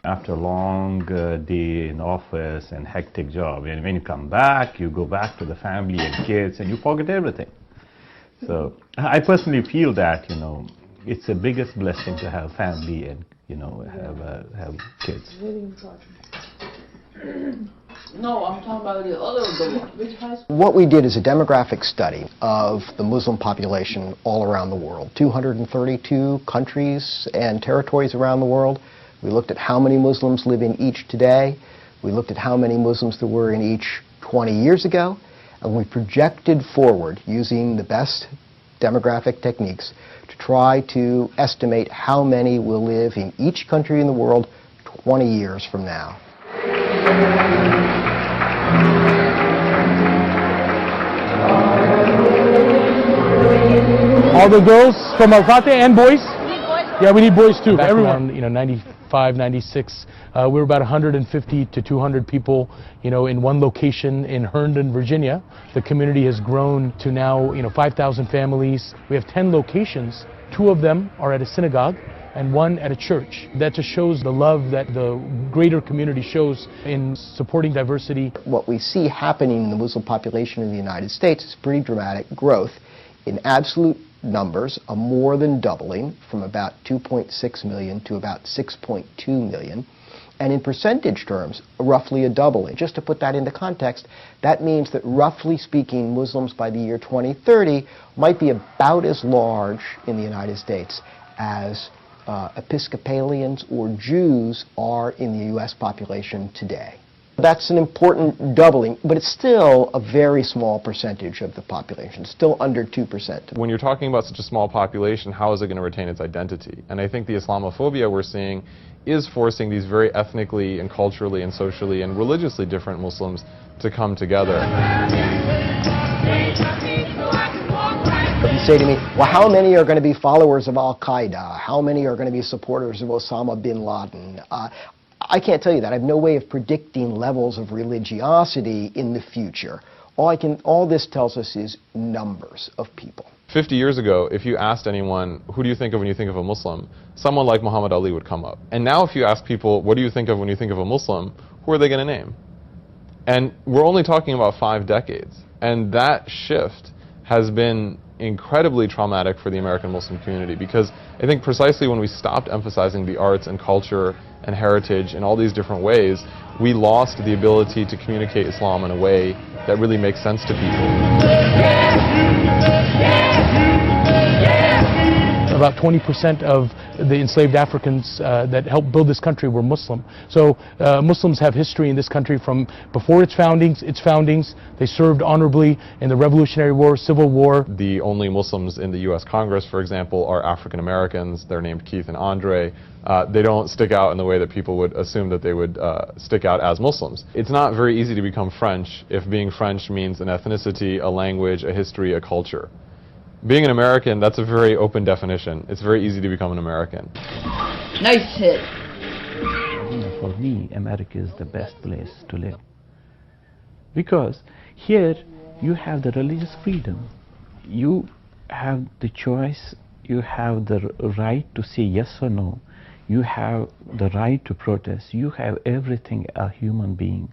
After a long day in office and hectic job, and when you come back, you go back to the family and kids, and you forget everything. So I personally feel that, it's the biggest blessing to have family and, have kids. Very important. No, I'm talking about the other one. Which high school? What we did is a demographic study of the Muslim population all around the world, 232 countries and territories around the world. We looked at how many Muslims live in each today. We looked at how many Muslims there were in each 20 years ago. And we projected forward using the best demographic techniques to try to estimate how many will live in each country in the world 20 years from now. All the girls from Al-Fateh and boys? Yeah, we need boys too. Back everyone, 95, 96, we were about 150 to 200 people, in one location in Herndon, Virginia. The community has grown to now, 5,000 families. We have 10 locations. 2 of them are at a synagogue and 1 at a church. That just shows the love that the greater community shows in supporting diversity. What we see happening in the Muslim population in the United States is pretty dramatic growth. In absolute numbers, a more than doubling from about 2.6 million to about 6.2 million. And in percentage terms, roughly a doubling. Just to put that into context, that means that roughly speaking, Muslims by the year 2030 might be about as large in the United States as Episcopalians or Jews are in the U.S. population today. That's an important doubling, but it's still a very small percentage of the population, still under 2%. When you're talking about such a small population, how is it going to retain its identity? And I think the Islamophobia we're seeing is forcing these very ethnically and culturally and socially and religiously different Muslims to come together. You say to me, well, how many are going to be followers of Al-Qaeda? How many are going to be supporters of Osama bin Laden? I can't tell you that. I have no way of predicting levels of religiosity in the future. All this tells us is numbers of people. 50 years ago, if you asked anyone, who do you think of when you think of a Muslim, someone like Muhammad Ali would come up. And now if you ask people, what do you think of when you think of a Muslim, who are they going to name? And we're only talking about 5 decades. And that shift has been incredibly traumatic for the American Muslim community, because I think precisely when we stopped emphasizing the arts and culture and heritage in all these different ways, we lost the ability to communicate Islam in a way that really makes sense to people. About 20% of the enslaved Africans that helped build this country were Muslim. So Muslims have history in this country from before its foundings. They served honorably in the Revolutionary War, Civil War. The only Muslims in the U.S. Congress, for example, are African Americans. They're named Keith and Andre. They don't stick out in the way that people would assume that they would stick out as Muslims. It's not very easy to become French if being French means an ethnicity, a language, a history, a culture. Being an American, that's a very open definition. It's very easy to become an American. Nice hit. For me, America is the best place to live. Because here you have the religious freedom. You have the choice, you have the right to say yes or no. You have the right to protest. You have everything a human being